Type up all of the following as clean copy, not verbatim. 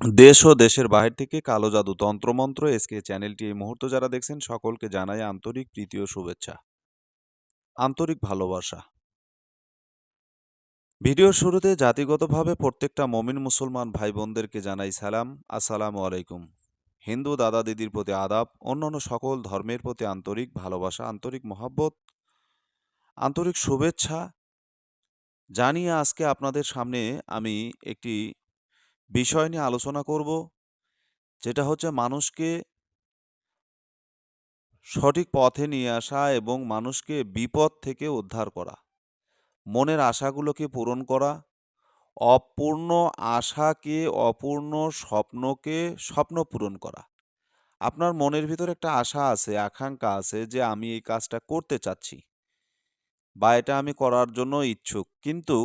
দেশ ও দেশের বাহির থেকে কালো জাদু তন্ত্রমন্ত্র এসকে চ্যানেলটি এই মুহূর্তে যারা দেখছেন সকলকে জানাই আন্তরিক প্রীতি ও শুভেচ্ছা, আন্তরিক ভালোবাসা। ভিডিওর শুরুতে জাতিগতভাবে প্রত্যেকটা মমিন মুসলমান ভাই বোনদেরকে জানাই সালাম, আসসালামু আলাইকুম। হিন্দু দাদা দিদির প্রতি আদাব, অন্যান্য সকল ধর্মের প্রতি আন্তরিক ভালোবাসা, আন্তরিক মহব্বত, আন্তরিক শুভেচ্ছা জানিয়ে আজকে আপনাদের সামনে আমি একটি বিষয় নিয়ে আলোচনা করব, যেটা হচ্ছে মানুষকে সঠিক পথে নিয়ে আসা এবং মানুষকে বিপদ থেকে উদ্ধার করা, মনের আশাগুলোকে পূরণ করা, অপূর্ণ আশাকে, অপূর্ণ স্বপ্নকে স্বপ্ন পূরণ করা। আপনার মনের ভিতরে একটা আশা আছে, আকাঙ্ক্ষা আছে যে আমি এই কাজটা করতে চাচ্ছি বা এটা আমি করার জন্য ইচ্ছুক, কিন্তু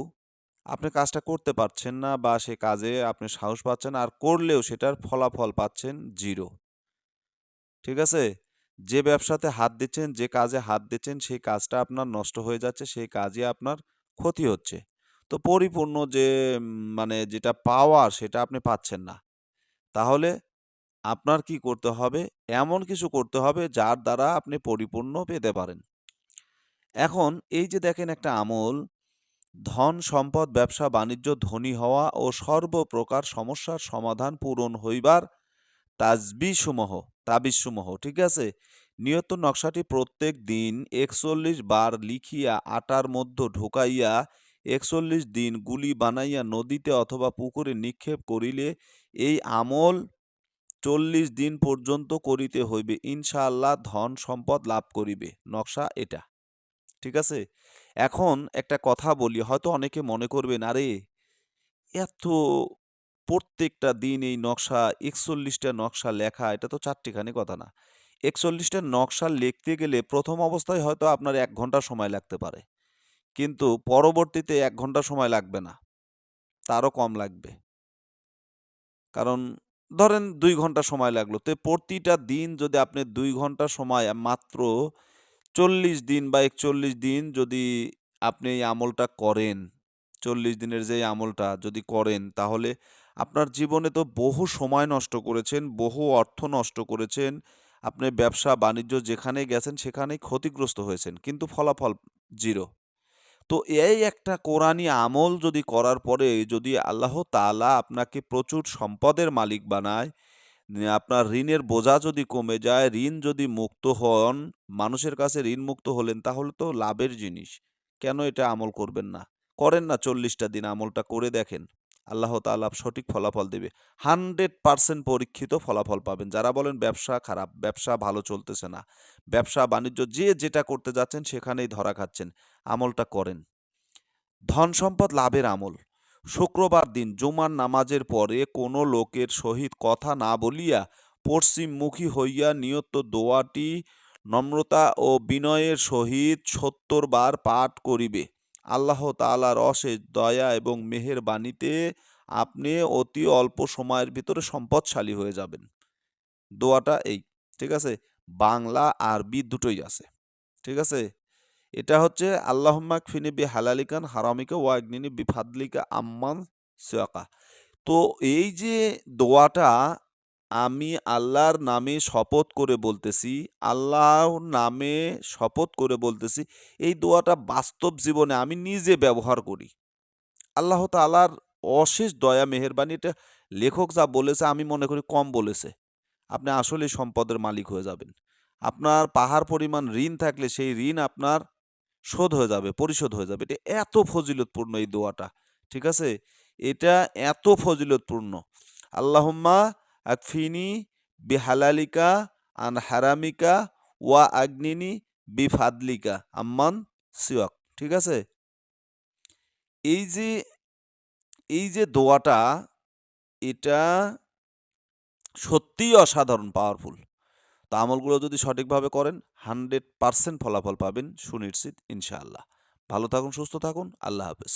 আপনি কাজটা করতে পারছেন না বা সে কাজে আপনি সাহস পাচ্ছেন, আর করলেও সেটার ফলাফল পাচ্ছেন জিরো। ঠিক আছে? যে ব্যবসাতে হাত দিচ্ছেন, যে কাজে হাত দিচ্ছেন, সেই কাজটা আপনার নষ্ট হয়ে যাচ্ছে, সেই কাজে আপনার ক্ষতি হচ্ছে। তো পরিপূর্ণ যে মানে যেটা পাওয়ার সেটা আপনি পাচ্ছেন না। তাহলে আপনার কি করতে হবে? এমন কিছু করতে হবে যার দ্বারা আপনি পরিপূর্ণ পেতে পারেন। এখন এই যে দেখেন একটা আমল, ধন, সম্পদ, ব্যবসা, বাণিজ্য, ধনী হওয়া ও সর্বপ্রকার সমস্যার সমাধান পূরণ হইবার তাজবিসমূহ তাবিজসমূহ, ঠিক আছে? নিয়ত নকশাটি প্রত্যেক দিন ৪১ বার লিখিয়া আটার মধ্য ঢুকাইয়া ৪১ দিন গুলি বানাইয়া নদীতে অথবা পুকুরে নিক্ষেপ করিলে এই আমল ৪০ দিন পর্যন্ত করিতে হইবে, ইনশাআল্লাহ ধন সম্পদ লাভ করিবে। নকশা এটা, ঠিক আছে? এখন একটা কথা বলি, হয়তো অনেকে মনে করবেন, আরে এত প্রত্যেকটা দিন এই নকশা ৪১টা নকশা লেখা, এটা তো চারটিখানি কথা না। ৪১টা নকশা লিখতে গেলে প্রথম অবস্থায় হয়তো আপনার ১ ঘন্টা সময় লাগতে পারে। কিন্তু পরবর্তীতে ১ ঘন্টা সময় লাগবে না, তারও কম লাগবে। কারণ ধরেন ২ ঘন্টা সময় লাগলো। তো প্রতিটা দিন যদি আপনি ২ ঘন্টা সময় মাত্র ৪০ দিন বা ৪১ দিন যদি আপনি এই আমলটা করেন, ৪০ দিনের যে এই আমলটা যদি করেন, তাহলে আপনার জীবনে তো বহু সময় নষ্ট করেছেন, বহু অর্থ নষ্ট করেছেন। আপনি ব্যবসা বাণিজ্য যেখানেই গেছেন সেখানেই ক্ষতিগ্রস্ত হয়েছেন। কিন্তু ফলাফল জিরো। তো এই একটা কোরআনি আমল যদি করার পরে যদি আল্লাহ তাআলা আপনাকে প্রচুর সম্পদের মালিক বানায়, আপনার ঋণের বোঝা যদি কমে যায়, ঋণ যদি মুক্ত হন, মানুষের কাছে ঋণ মুক্ত হলেন, তাহলে তো লাভের জিনিস। কেন এটা আমল করবেন না? করেন না, ৪০টা দিন আমলটা করে দেখেন। আল্লাহ তাআলা সঠিক ফলাফল দেবে। 100% পরীক্ষিত ফলাফল পাবেন। যারা বলেন ব্যবসা খারাপ, ব্যবসা ভালো চলতেছে না, ব্যবসা বাণিজ্য যে যেটা করতে যাচ্ছেন সেখানেই ধরা খাচ্ছেন, আমলটা করেন। ধন সম্পদ লাভের আমল। শুক্রবার দিন জুমার নামাজের পরে কোনো লোকের সহিত কথা না বলিয়া পশ্চিমমুখী হইয়া নিয়ত দোয়াটি নম্রতা ও বিনয়ের সহিত ৭০ বার পাঠ করিবে। আল্লাহ তাআলার অশেষ দয়া এবং মেহেরবানিতে আপনি অতি অল্প সময়ের ভিতরে সম্পদশালী হয়ে যাবেন। দোয়াটা এই, ঠিক আছে? বাংলা আরবি দুটোই আছে, ঠিক আছে? এটা হচ্ছে আল্লাহুম্মা কফিনি বিহালালিকা হারামিকা ওয়া আগনিনি বিফাদলিকা আম্মান সিওয়াকা। তো এই যে দোয়াটা আমি আল্লাহর নামে শপথ করে বলতেছি, আল্লাহর নামে শপথ করে বলতেছি, এই দোয়াটা বাস্তব জীবনে আমি নিজে ব্যবহার করি। আল্লাহ তাআলার অশেষ দয়া মেহেরবানি, এটা লেখক যা বলেছে আমি মনে করি কম বলেছে। আপনি আসলেই সম্পদের মালিক হয়ে যাবেন। আপনার পাহাড় পরিমাণ ঋণ থাকলে সেই ঋণ আপনার শোধ হয়ে যাবে, পরিশোধ হয়ে যাবে। এটা এত ফজিলতপূর্ণ এই দোয়াটা। ঠিক আছে? এটা এত ফজিলতপূর্ণ। আল্লাহুম্মা আকফিনি বিহালালিকা আন হারামিকা ওয়া আগনিনি বিফাদলিকা আম্মান সিওয়াক। ঠিক আছে? এই যে এই যে দোয়াটা, এটা সত্যিই অসাধারণ পাওয়ারফুল। তো আমলগুলো যদি সঠিকভাবে করেন 100% ফলাফল পাবেন সুনিশ্চিত, ইনশাআল্লাহ। ভালো থাকুন, সুস্থ থাকুন। আল্লাহ হাফেজ।